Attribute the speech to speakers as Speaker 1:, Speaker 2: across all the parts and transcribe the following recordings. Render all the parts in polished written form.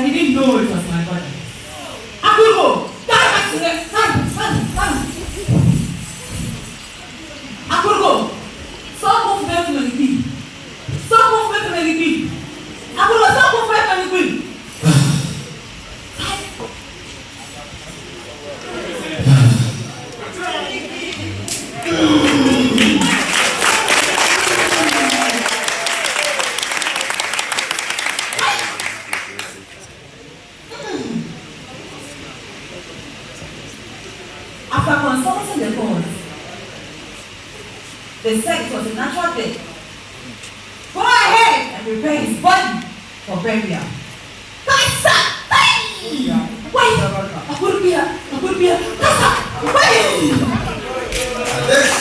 Speaker 1: I didn't know it was my brother. Akugo! Akugo! Stop movement to the key. Stop movement to the key. Akugo, stop movement to the key. After consulting the bones, they said it was a natural death. Go ahead and prepare his body for burial. Kaisa! Wait! I could be here. Kaisa! Wait!
Speaker 2: And this.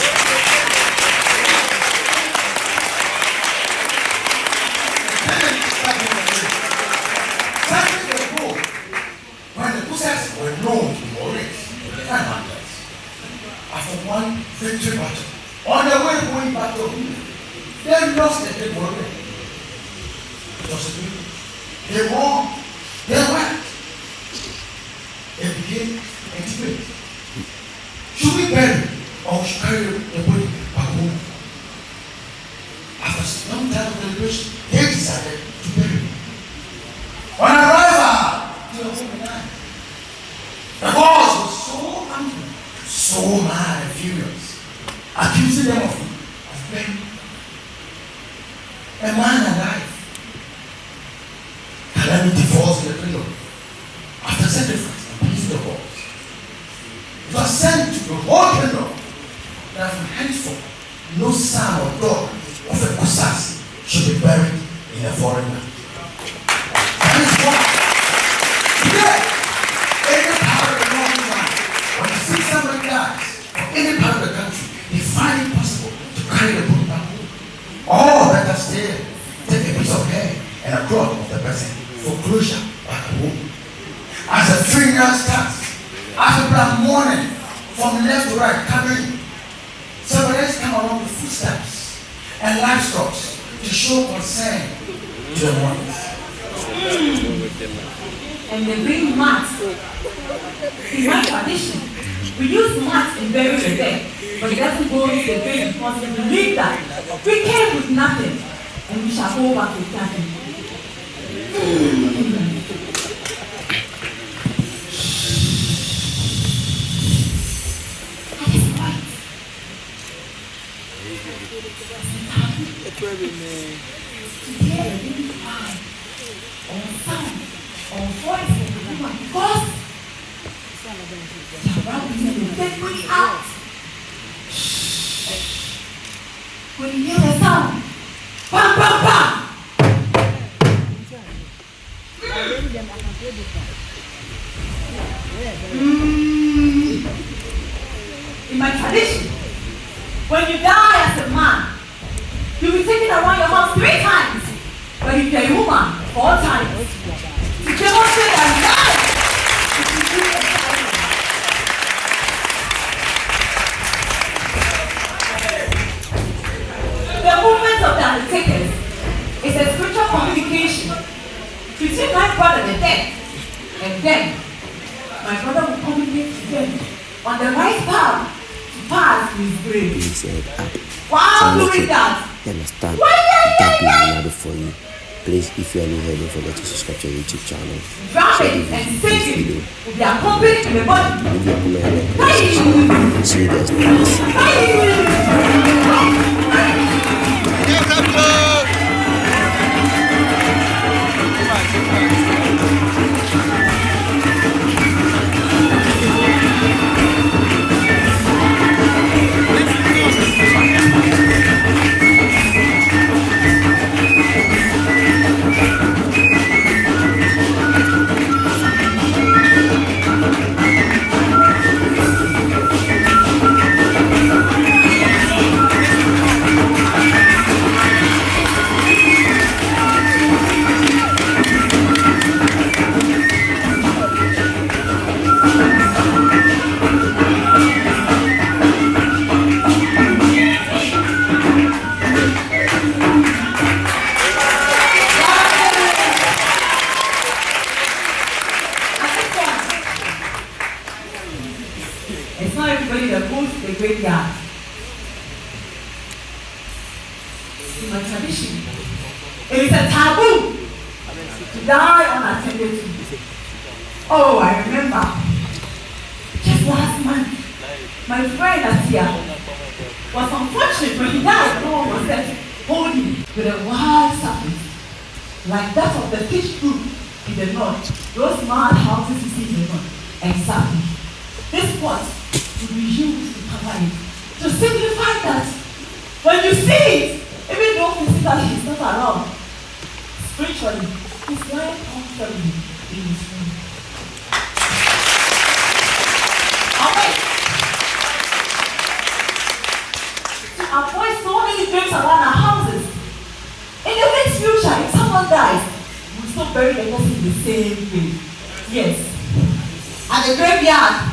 Speaker 2: When the Contestants were known to be warriors, after one victory battle, on the way going back to England, they lost the big warrior. It was a big. They won, they went. They became intimate. Should we bury or should carry the body back home? After some time of deliberation, they decided to bury him. On arrival to the home in life, the boss was so angry, so mad and furious, accusing them of burying a man alive. Calamity falls in the kingdom. After sacrifice and pleasing the boss, it was sent to the whole kingdom that from henceforth no son or daughter of a Contestant should be buried in a foreign land. That is why today, any part of the Northern land, when you see somebody dies from any part of the country, they find it possible to carry the body back home. Or better still, take a piece of hair and a cloth of the person for closure back home. As the funeral starts, after black morning, from left to right, coming, somebody else come along with footsteps and livestock to show concern to the mourners.
Speaker 1: And they bring mats. In my tradition, we use mats in burying the dead, but it doesn't go into the grave because we believe that we came with nothing and we shall go back with nothing. To hear a little cry or sound or voice of the woman because they are around me and they bring it out. When you hear the sound, bam, bam, bam. In my tradition, when you die as a man, you'll be taken around your house 3 times, but if you're a woman, 4 times. To demonstrate that life is exciting. The movement of the undertakers is a spiritual communication between my brother the dead and them. My brother will communicate to them on the right path to pass his grave.
Speaker 3: He said,
Speaker 1: While doing that,
Speaker 3: understand that being for you. Please, if you are new here, don't forget to subscribe to our YouTube channel.
Speaker 1: drumming and singing will be accompanied in the body.
Speaker 3: Leave your comment and like. See you guys next.
Speaker 1: the graveyard. In my tradition, it is a taboo to die unattended to. Oh, I remember. Just last month, my friend Atia was unfortunate when he died. No one was there to hold him with a wild serpent, like that of the fish group in the north. Those mad houses you see in the north. Exactly. This spot will be used to cover it, to signify that when you see it, even though physically he's not around, spiritually, he's lying comfortably in his room. Okay. To avoid so many dreams around our houses, in the next future, if someone dies, we'll still bury the person in the same way. Yes. At the graveyard,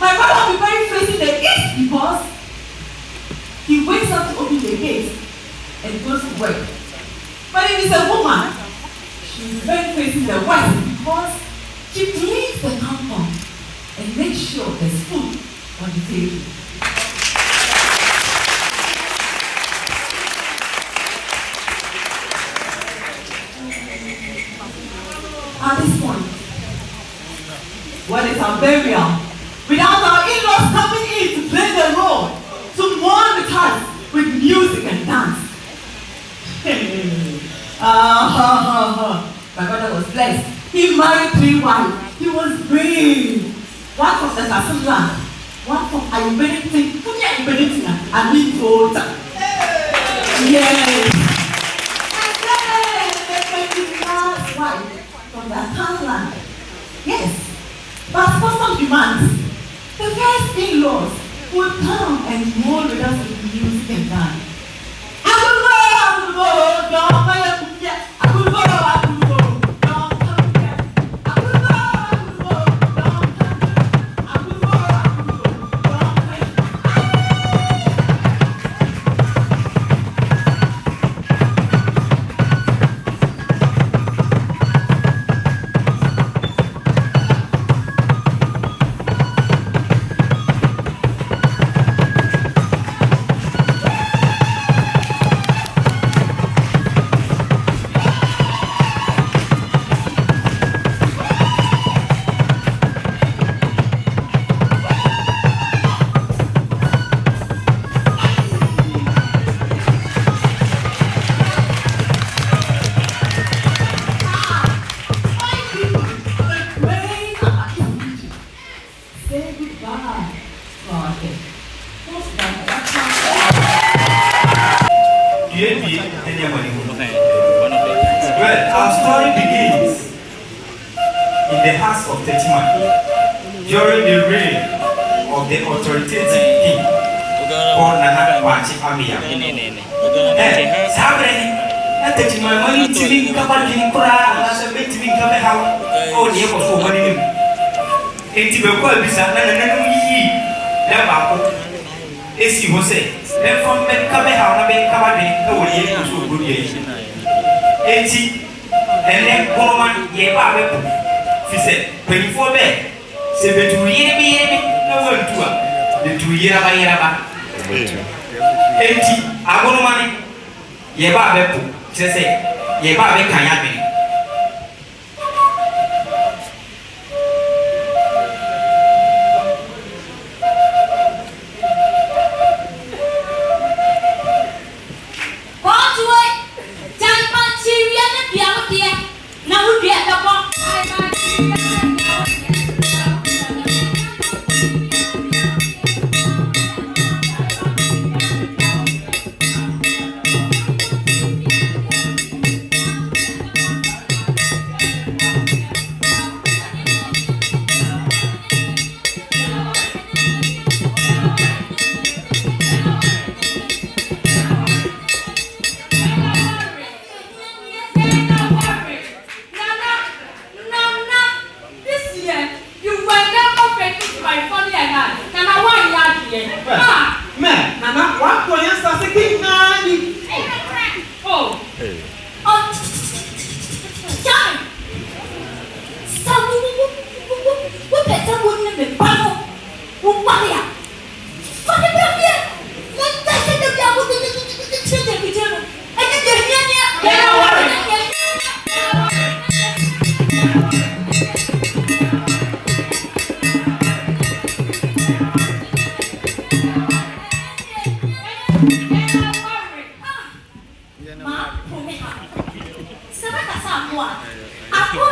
Speaker 1: my brother will be very facing the east because he wakes up to open the gate and goes to work. But if it's a woman, she's very facing the west because she cleans the compound and makes sure there's food on the table. At this point, what is our burial? Without our in-laws coming in to play the role, to mourn with us with music and dance. My brother was blessed. He married 3 wives. He was brave. One from the Kassim land, one from Ayubeniting, and me told her. Yes. And then the last wife from the Akan land. Yes. But for some demands, the first in-laws would come and mourn with us with music and dance.
Speaker 4: Well, our story begins in the house of Tetima during the reign of the authoritative king called Nana Kwachi Amia. Sabre, Tetima money to be Kapakin Kura, as a bit to be Kabeha, oh, dear, was for money. Etiba Bisa, and Nana Esi Jose, then from Kabeha, Kabade, no year to good year. Eti, and then woman, ye babe, she said, 24 bed, 7 years, no one to her, the 2 year by Yaba. Eti, Agonomani, ye babe, she said, ye babe can happen.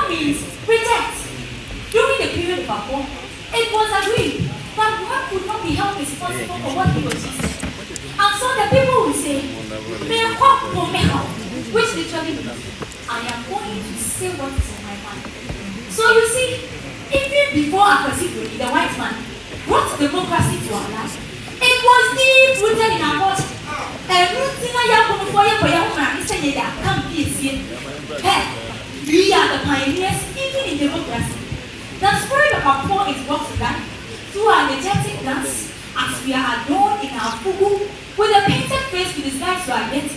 Speaker 1: means reject. During the period of Akon, it was agreed that one could not be held responsible for what he was using. And so the people will say, which literally means, I am going to say what is in my mind. So you see, even before Akosifo, the white man, brought democracy to our land, it was deep rooted in our heart. We are the pioneers even in democracy. The spirit of our poor is brought to life through our energetic dance as we are adorned in our fugu with a painted face to disguise your identity.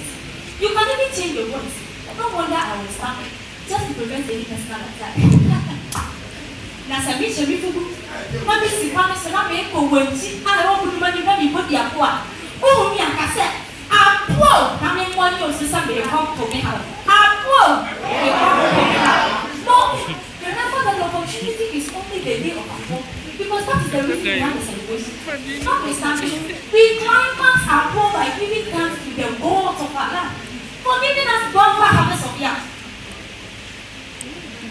Speaker 1: You can even change your voice. No wonder I was laughing, just to prevent any personal attack. Nasabisha mifugu. Mami sikwane sana meko wenji. Ala wabu numani nami mbodi ya kwa. Uhu mi akase. Apo. Nami mwani osisa meko tomeha. Apo. No. Remember that the opportunity is only the day of Apo. Because that is the reason behind the celebration. Notwithstanding, we climax Apo by giving thanks to the gods of our land for giving us bumper harvest of yam.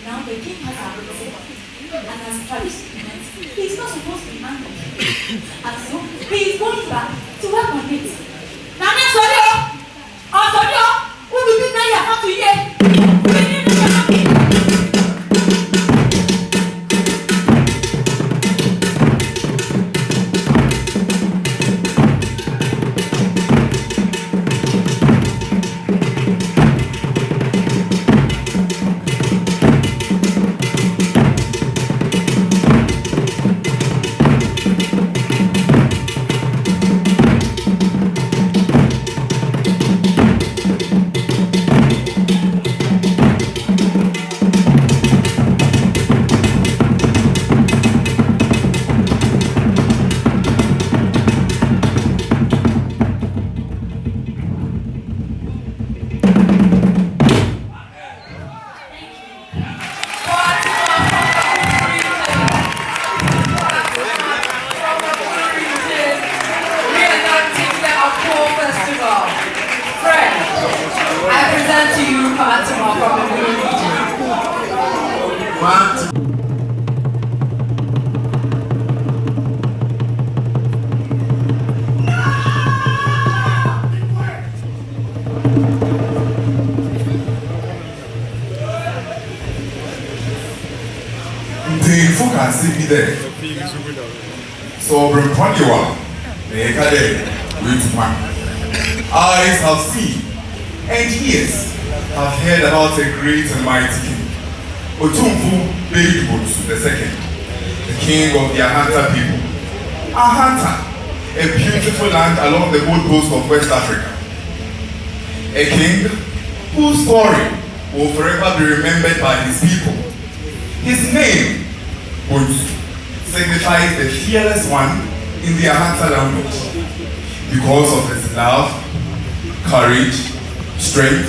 Speaker 1: Now the king has our representative. And as tradition demands, he is not supposed to be angry. And so, he is going back to work on it. Now, next one, who will be now you have to hear?
Speaker 5: Eyes have seen, and ears have heard about a great and mighty king, Otumfu Beidibot II, the king of the Ahanta people. Ahanta, a beautiful land along the gold coast of West Africa. A king whose story will forever be remembered by his people. His name, Buntu, signifies the fearless one in the Ahanta language because of his love, courage, strength,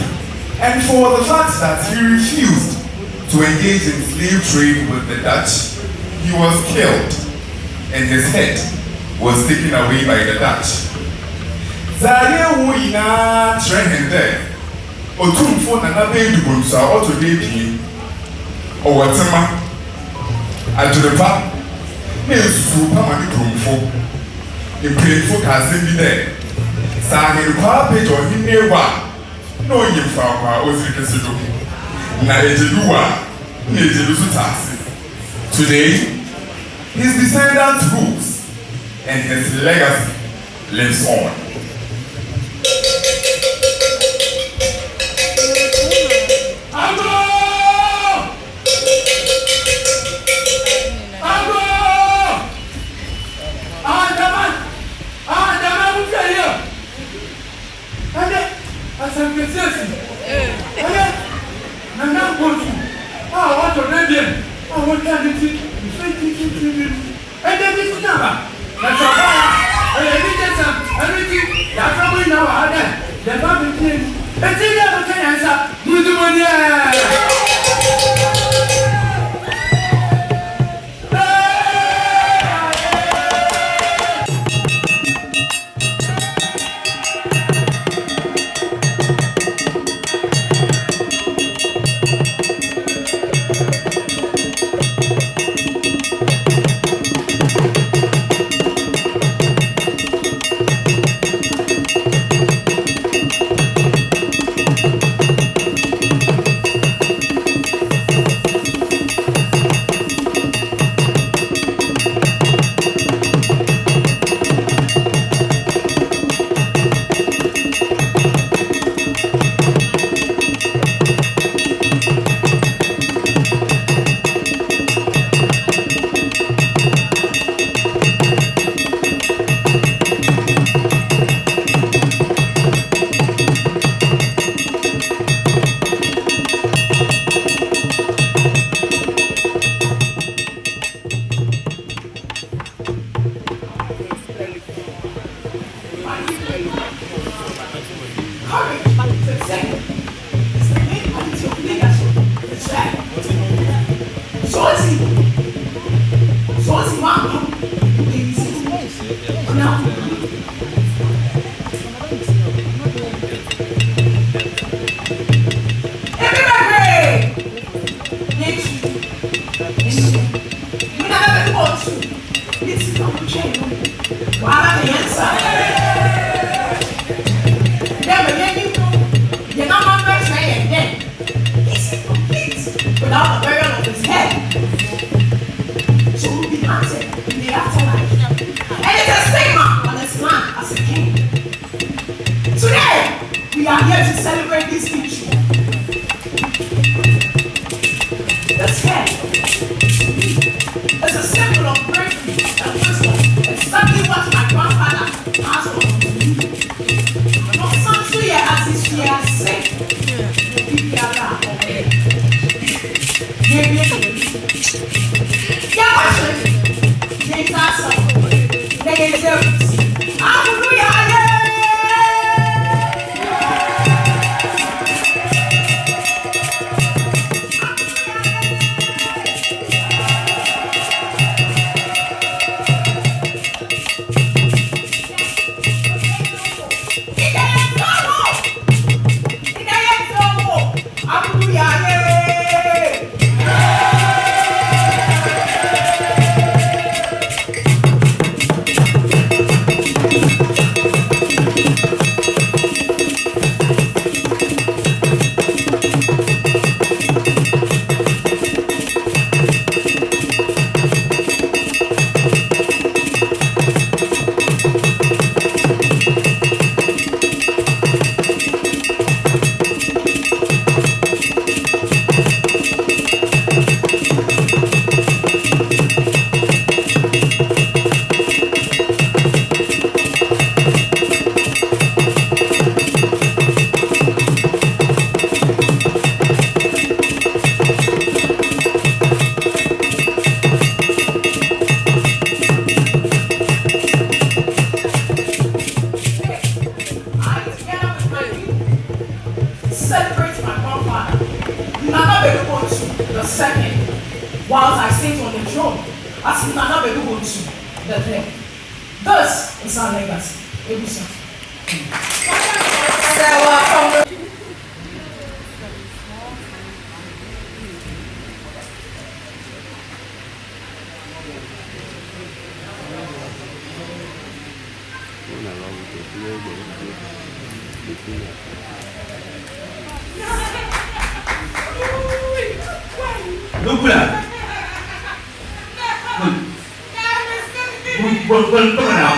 Speaker 5: and for the fact that he refused to engage in slave trade with the Dutch. He was killed and his head was taken away by the Dutch. Zaire Wuina Trenhende, Otumfo Nana Beidibunsa, Otto Baby, or Watama, Ajudepa, Nesupa Manikrumfo, in painful Kazimbi there. Sahir Papa or Hinewa, no yin Fapa, Ozikasido, Najedua, Nejedusutasi. Today, his descendants rules and his legacy lives on.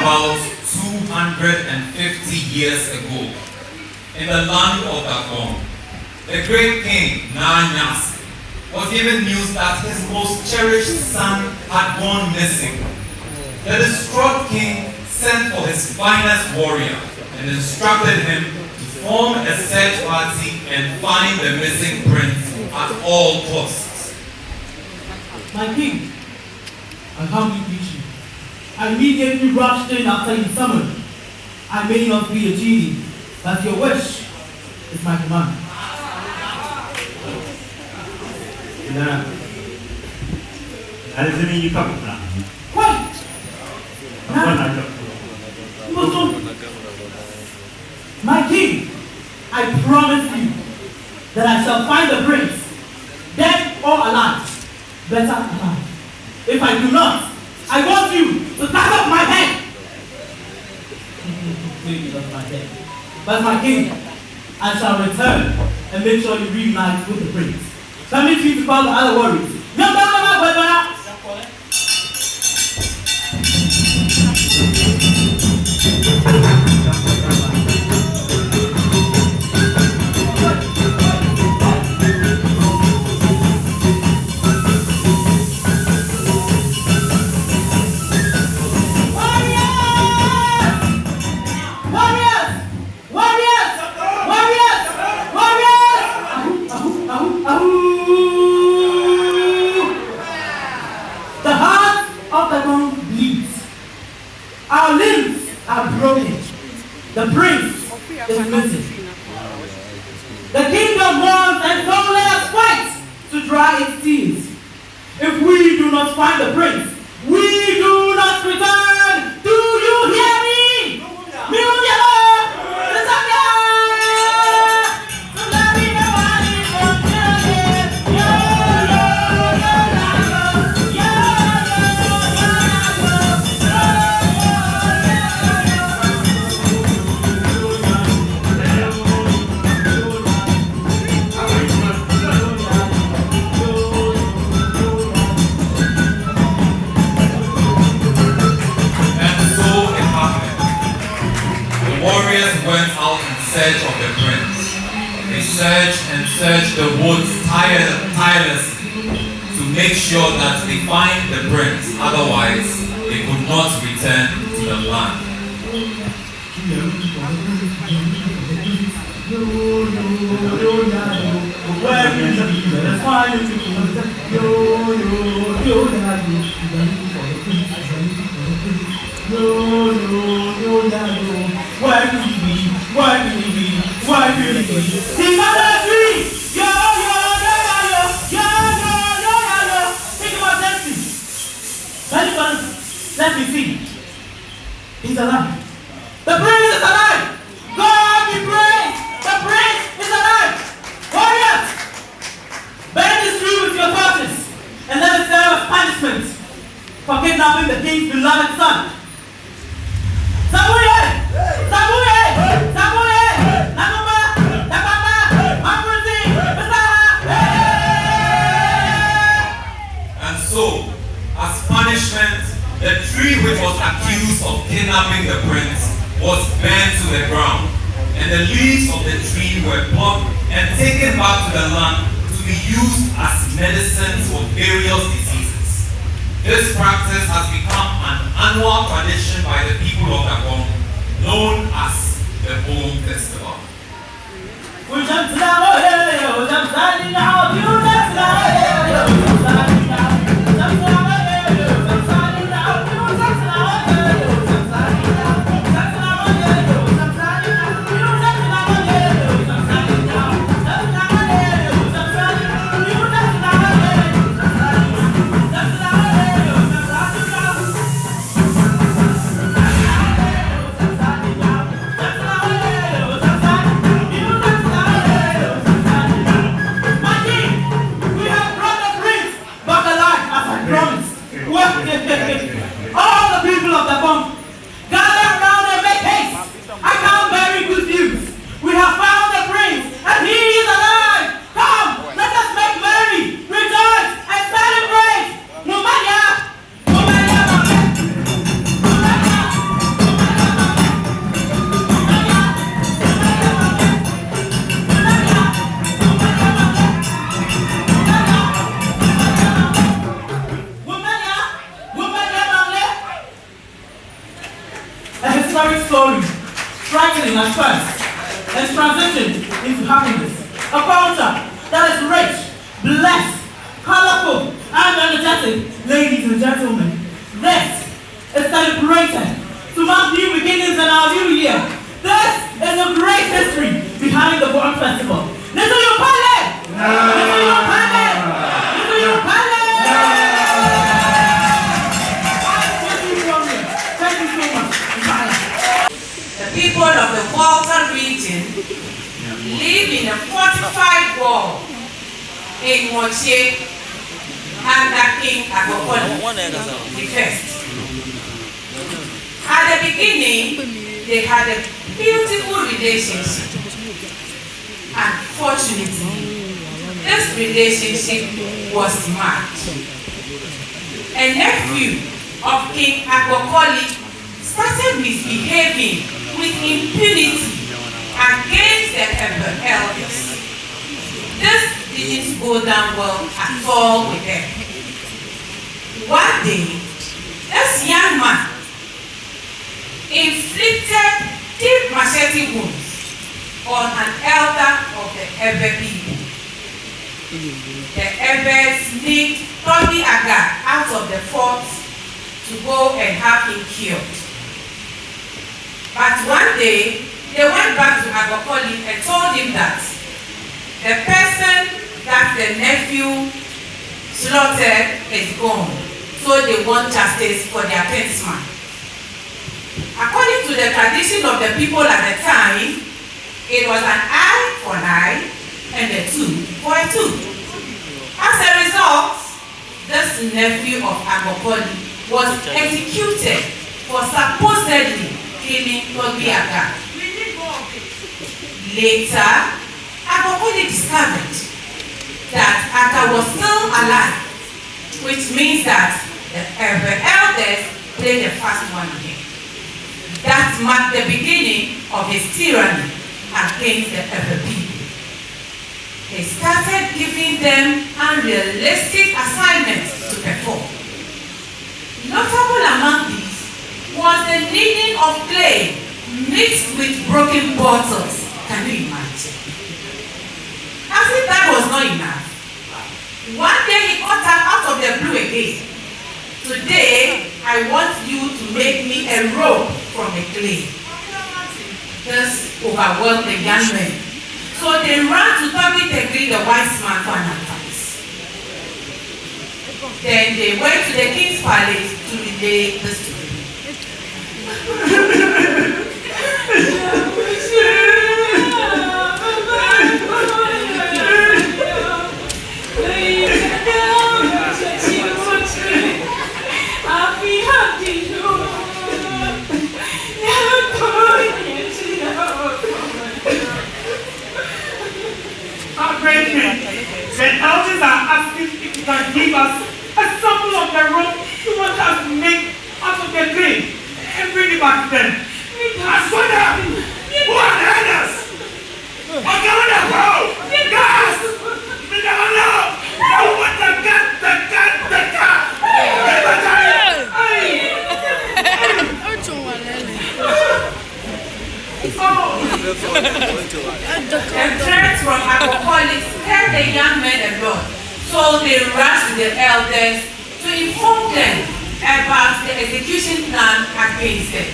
Speaker 5: About 250 years ago, in the land of Gabon, the great king Nanyas was given news that his most cherished son had gone missing. The distraught king sent for his finest warrior and instructed him to form a search party and find the missing prince at all costs.
Speaker 6: My king, I humbly greet you. I immediately rushed in after you summoned. I may not be a genie, but your wish is my command. Wait! My king, I promise you that I shall find the prince, dead or alive, better alive. If I do not, I want you to cut off my head. Maybe not my head, but my king, I shall return and make sure you reunite with the prince. Permit me to call the other warriors. Our limbs are broken. The prince is missing. The kingdom mourns, and so let us fight to dry its tears. If we do not find the prince, we do not return. Do you hear me?
Speaker 5: Went out in search of the prince. They searched and searched the woods tirelessly to make sure that they find the prince. Otherwise, they could not return to the land.
Speaker 6: No. As we see, he's alive. The prince is alive. God be praised. The prince is alive. Warriors, bend this tree with your torches and let it serve as punishment for kidnapping the king's beloved son. Samuel! Samuel! Samuel! Namuma! Tapapa! Mapuzi!
Speaker 7: And so, as punishment, the tree which was accused of kidnapping the prince was burnt to the ground, and the leaves of the tree were plucked and taken back to the land to be used as medicines for various diseases. This practice has become an annual tradition by the people of Gabon, known as the Bone Festival.
Speaker 6: All the people of the bomb, gather around and make haste. I come bearing good news. We have found the prince, and he is alive. Come, let us make merry, rejoice, and celebrate. Mumania, Mumania, a historic story, striking at first, and transitioned into happiness. A culture that is rich, blessed, colorful, and energetic. Ladies and gentlemen, this is celebrated to mark new beginnings in our new year. This is a great history behind the Bone Festival. Little you pale! Little you pale! Little you pale! Thank you so much.
Speaker 1: The people of the Walton region live in a fortified wall in Moche under King Agoponi the first. At the beginning, they had a beautiful relationship. Unfortunately, this relationship was marked. A nephew of King Agoponi started misbehaving with impunity against the elders. This didn't go down well at all with them. One day, this young man inflicted deep machete wounds on an elder of the Ebe people. The Ebe sneaked Tommy Aga out of the fort to go and have him killed. But one day, they went back to Agoponi and told him that the person that the nephew slaughtered is gone. So they want justice for their kinsman. According to the tradition of the people at the time, it was an eye for an eye and a tooth for a tooth. As a result, this nephew of Agoponi was executed for supposedly killing Tobiaga. Later, Agoponi discovered that Aga was still alive, which means that the elders played the first one again. That marked the beginning of his tyranny against the Ebe people. He started giving them unrealistic assignments to perform. Notable among these was the kneading of clay mixed with broken bottles. Can you imagine? As if that was not enough, one day he got out of the blue again. Today, I want you to make me a rope from the clay. This overwhelmed the young men. So they ran to Toby the wise man for an advice. Then they went to the king's palace to relay the story.
Speaker 4: The elders are asking if you can give us a sample of the rope you want us to make out of the clay and bring it back to them. Aswada! Who are the elders? Ogamana Bro! Gas! The
Speaker 1: threats from alcoholics kept the young men abroad, so they rushed to the elders to inform them about the execution plan against them.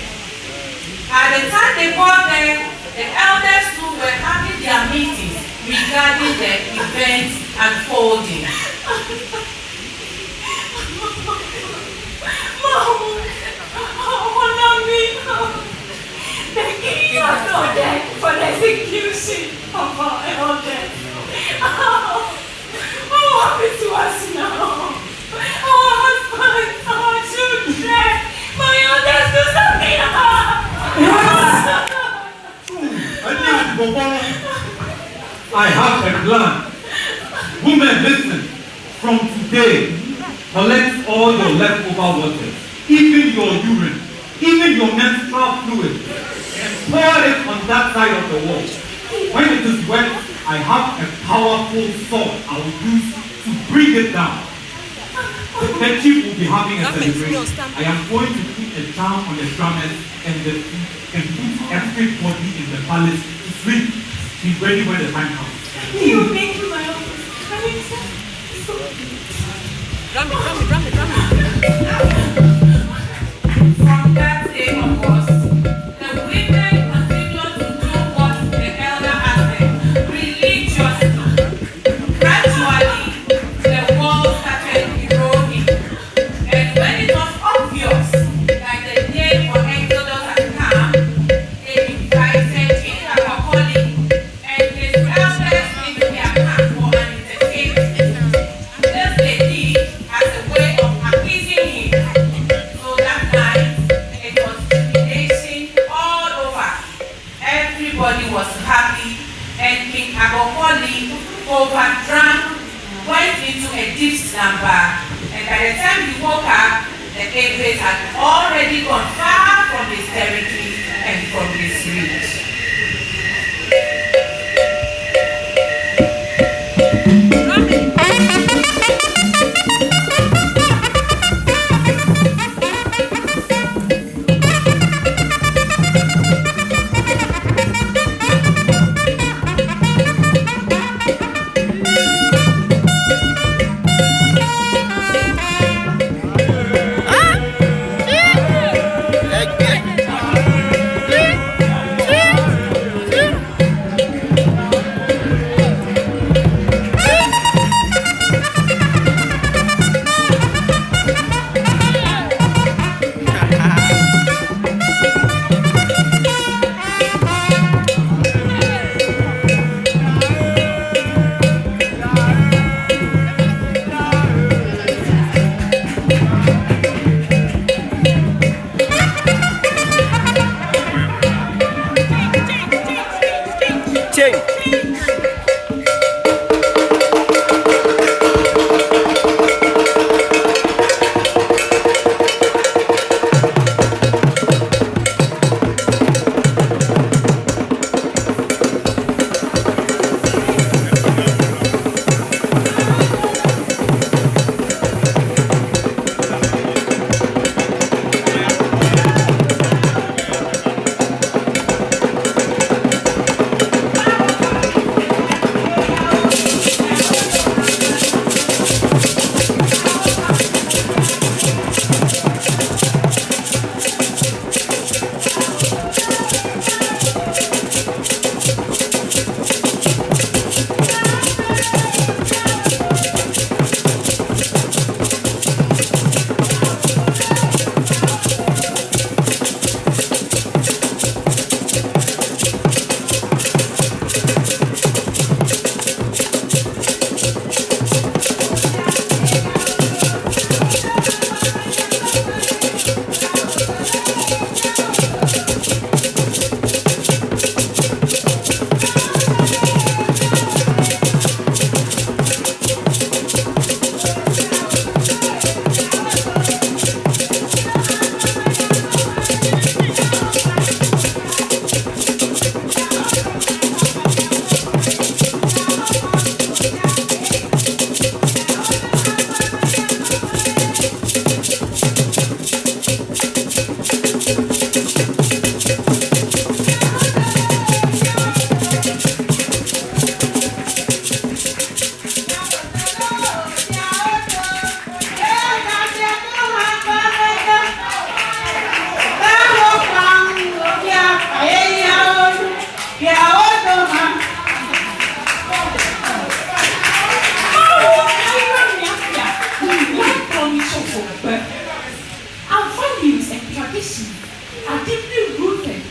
Speaker 1: At the time they got there, the elders too were having their meetings regarding the events unfolding.
Speaker 6: The king has ordered for the execution of our elders. What happened to us now? Our husbands, our children, my elders do something.
Speaker 7: I have a plan. Women, listen. From today, collect all your leftover water, even your urine, even your menstrual fluid, and pour it on that side of the wall. When it is wet, I have a powerful sword I will use to bring it down. The chief will be having a celebration. I am going to put a charm on the drummers and put everybody in the palace to sleep. Be ready when the time comes.
Speaker 6: You make my office.
Speaker 1: From that day onwards, the women continued to do what the elder asked them religiously. Gradually, the walls started eroding, and when it was obvious that the day for Exodus had come, they invited King Alcoholic and his elders into their camp for an entertainment. This they did as a way of appeasing him. So that night, it was jubilation all over. Everybody was happy, and King Agopoli, overdrunk, went into a deep slumber. And by the time he woke up, the Apex had already gone far from his territory and from his reach.
Speaker 3: Ah!
Speaker 1: birth. Our values and traditions are deeply rooted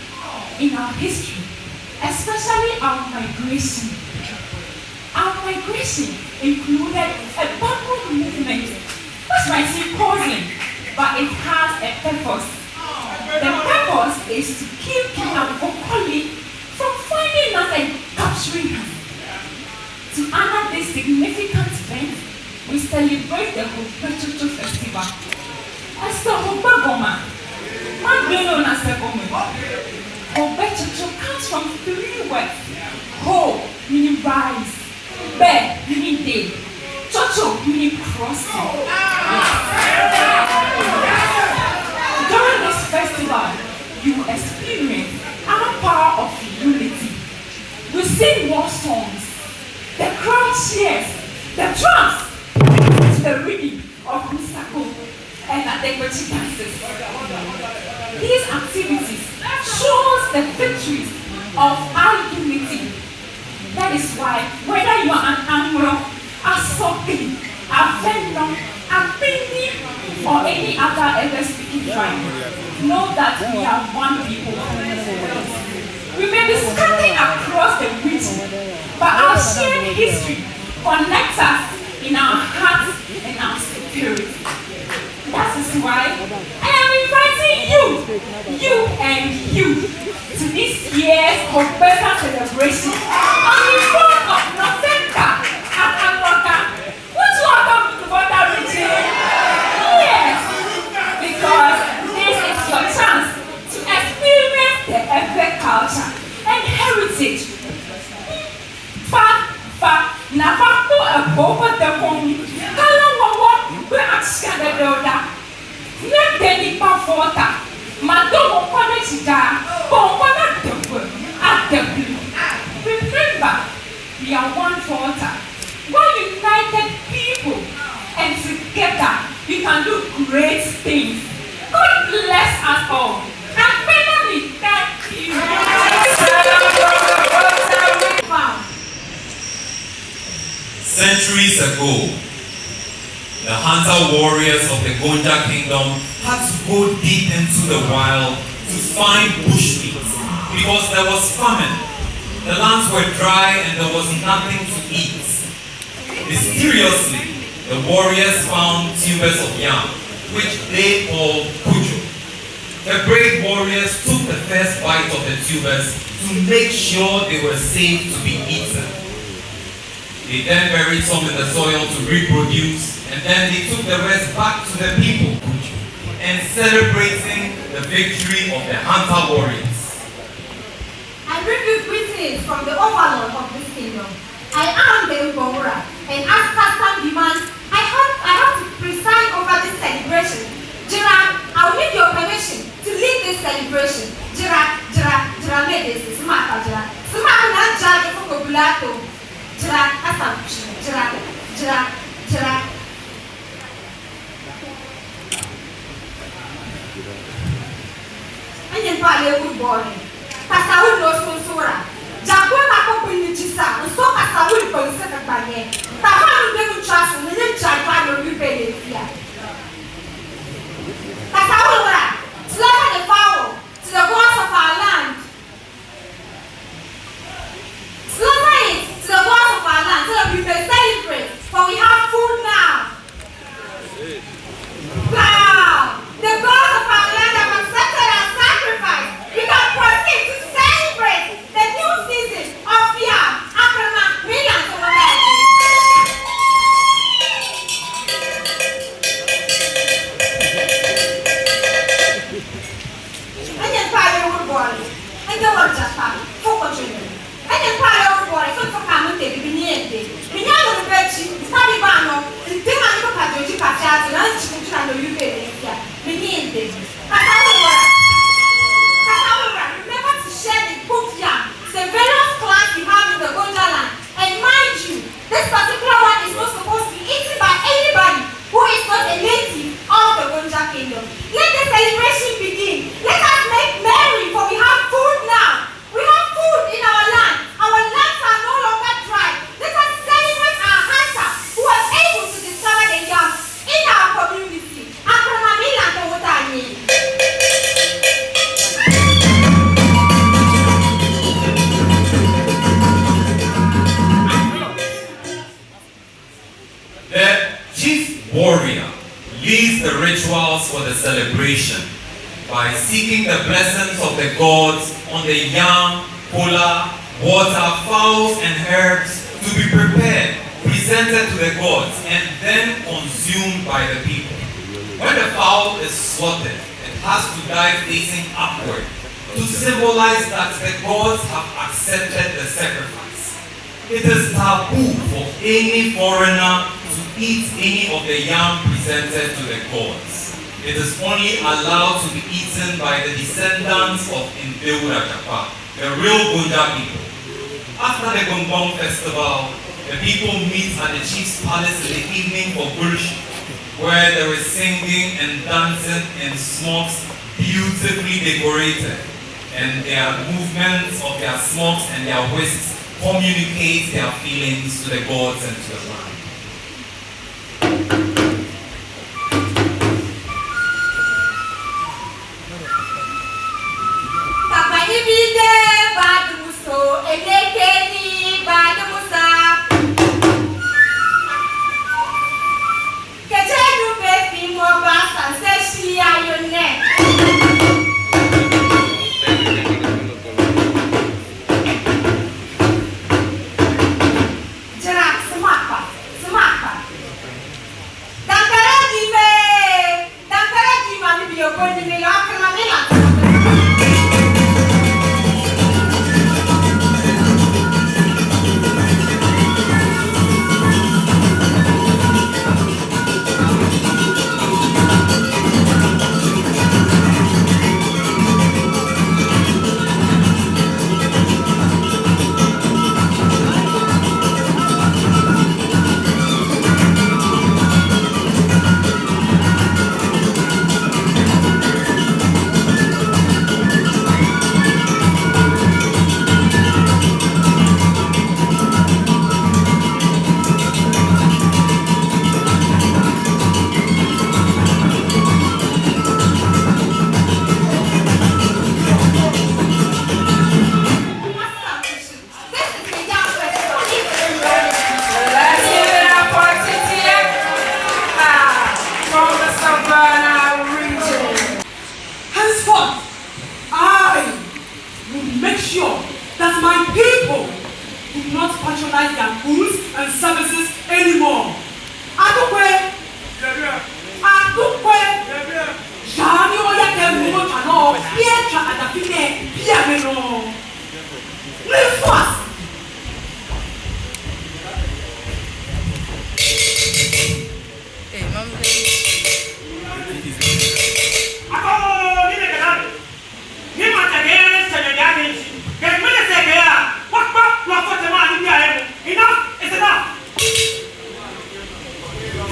Speaker 1: in our history, especially our migration. Our migration included a backward movement, which might seem puzzling, but it has a purpose. The purpose is to keep Kingdom Okoli from finding us and capturing us. To honor this significant event, we celebrate the Obechocho Festival. As the Obagoma, not being known as the Goma, Obechocho comes from 3 words: Ho, meaning rise; Be, meaning day; Chocho, meaning crossing. During this festival, you experience our power of unity. We sing war songs, the crowd cheers, the drums to the rhythm of Musako and Adekwechi dances. These activities shows the victories of our unity. That is why whether you are an Anglo, a Sopi, a Vendor, a Bindi, or any other English-speaking tribe, know that we are one people. We may be scattered across the region, but our shared history connects us in our hearts and our spirit. That is why I am inviting you and you, to this year's Obeka celebration on the 4th of November at Angoka. Would you welcome to the border region? Yes, because this is your chance to experience the Ewe culture and heritage. Navapo a boba the home, Kalawa, where I scattered the Let the Pafota, Madame Ponechida, Pomona Temple, at the blue. Remember, we are one water, one united people, and together we can do great things. God bless us all. And finally, thank you.
Speaker 7: Centuries ago, the hunter warriors of the Gonja kingdom had to go deep into the wild to find bushmeat because there was famine. The lands were dry and there was nothing to eat. Mysteriously, the warriors found tubers of yam, which they called kujo. The brave warriors took the first bite of the tubers to make sure they were safe to be eaten. They then buried some in the soil to reproduce, and then they took the rest back to the people, and celebrating the victory of the hunter warriors.
Speaker 8: I bring you greetings from the overlord of this kingdom. I am the Ubomura, and as custom demands, I have to preside over this celebration. Jira, I will need your permission to lead this celebration. Jira, made this, Smart, Jira. Smart, not judge for Populato. Jira, and then Pale would born. Passawood no Sonsora. Jaguar Papa Chisa, and so Passawood for the second barrier. Tahan never trust and then Jaguar will be paid here. Passawood, slaughter the fowl to the gods of our land. Slaughter it to the gods of our land so that we may celebrate, for we have food now. Wow! The gods of our land have accepted our sacrifice. We can proceed to celebrate the new season of yam, akrama, millions over there. And then Father would born, and the word just for children. And then Father would born, so for coming to be near the Minyano Bechi, Study Bano, and then I look at your Chicago, and I'm going to remember to share the cooked yam, the various class we have in the Gonja land. And mind you, this particular one is not supposed to be eaten by anybody who is not a native of the Gonja kingdom. Let the celebration begin. Let us make merry, for we have food now. We have food in our land. Our lands are no longer dry. Let us celebrate our hunter who was able to discover the yam in our community.
Speaker 7: the rituals for the celebration by seeking the blessings of the gods on the yam, kola, water, fowls, and herbs to be prepared, presented to the gods, and then consumed by the people. When the fowl is slaughtered, it has to die facing upward to symbolize that the gods have accepted the sacrifice. It is taboo for any foreigner to eat any of the yam presented to the gods. It is only allowed to be eaten by the descendants of Indewura Japa, the real Gunja people. After the Gongbong festival, the people meet at the chief's palace in the evening for worship, where there is singing and dancing in smokes beautifully decorated, and their movements of their smokes and their whisks communicate their feelings to the gods and to the land.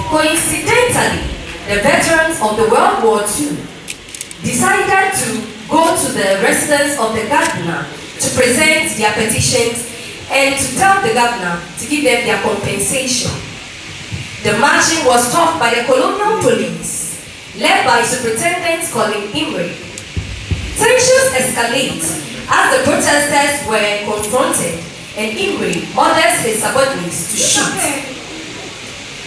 Speaker 9: Coincidentally, the veterans of the World War II decided to go to the residence of the governor to present their petitions and to tell the governor to give them their compensation. The marching was stopped by the colonial police, led by Superintendent Colin Imre. Tensions escalate as the protesters were confronted and Imre orders his subordinates to shoot.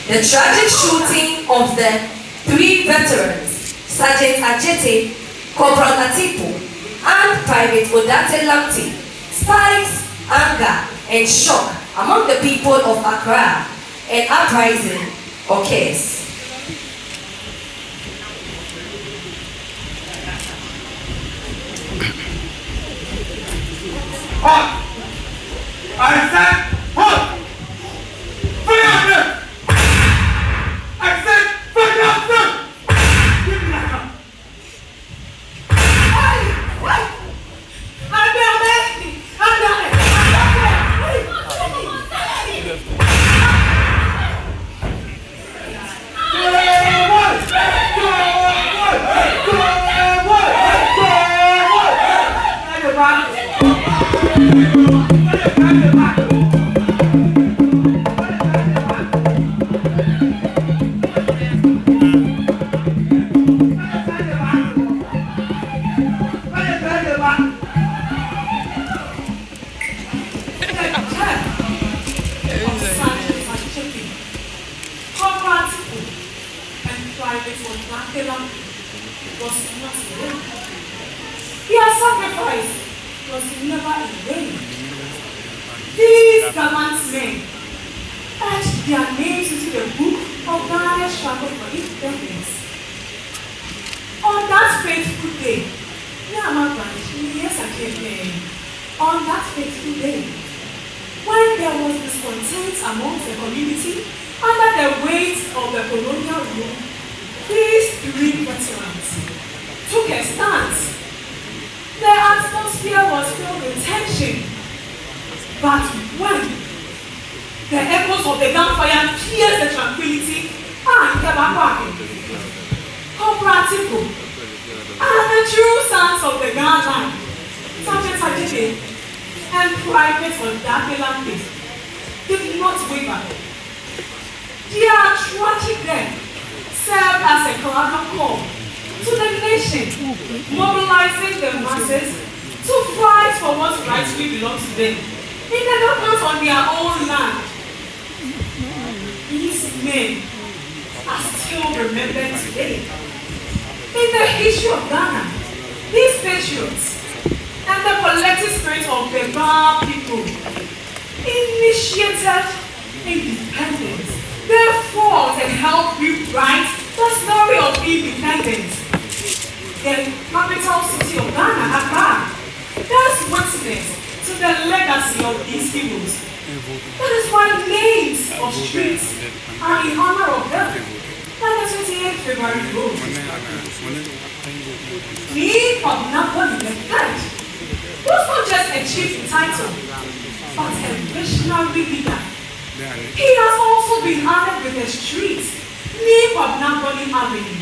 Speaker 9: The tragic shooting of the 3 veterans, Sergeant Ajete, Corporal Atipu, and Private Odate Lamti, spikes anger and shock among the people of Accra, and uprising occurs.
Speaker 4: I said, halt! Fire! I said, fire! Give me that gun. Go!
Speaker 6: Dakelam was not in vain. Their sacrifice was never in vain. These gallant men etched their names into the book of Ghana's struggle for independence. On that faithful day, on that faithful day, when there was discontent amongst the community under the weight of the colonial rule, these three veterans took a stance. The atmosphere was filled with tension, but when the echoes of the gunfire pierced the tranquility, Cooperative and the true sons of the Ghana line, Sergeant Ajite and Private Dakelam did not waver. Their tragic death served as a clarion call to the nation, mobilizing the masses to fight for what rightfully belongs to them, independence on their own land. These men are still remembered today. In the history of Ghana, these patriots and the collective spirit of the Ghana people initiated independence. They fought and helped rewrite the story of independence. The capital city of Ghana, Accra, bears witness to the legacy of these heroes. That is why names of streets are in honor of them. Like the 28th February Road. The of Napoli the third was not just a chief title, but a visionary leader. He has also been honored with a street named of Napoli Avenue.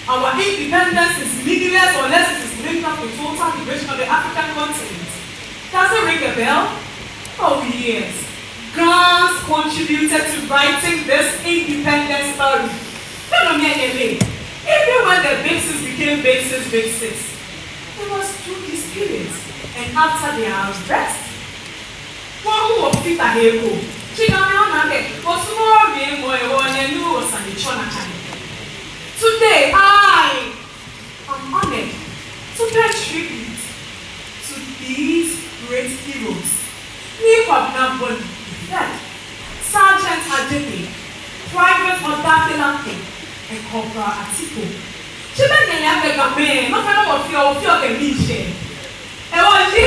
Speaker 6: Our independence is meaningless unless it is linked up with total liberation of the African continent. Does it ring a bell? Oh yes. Ghanaians contributed to writing this independence story. Even when the bases became bases, it was through this period and after their arrest. One who was Peter Heko, today I am honored to pay tribute to these great heroes. Sergeant Ajite, Private Dakelam, and Corporal Atiko. Children, I beg a man, no fellow of your can be shared. And what you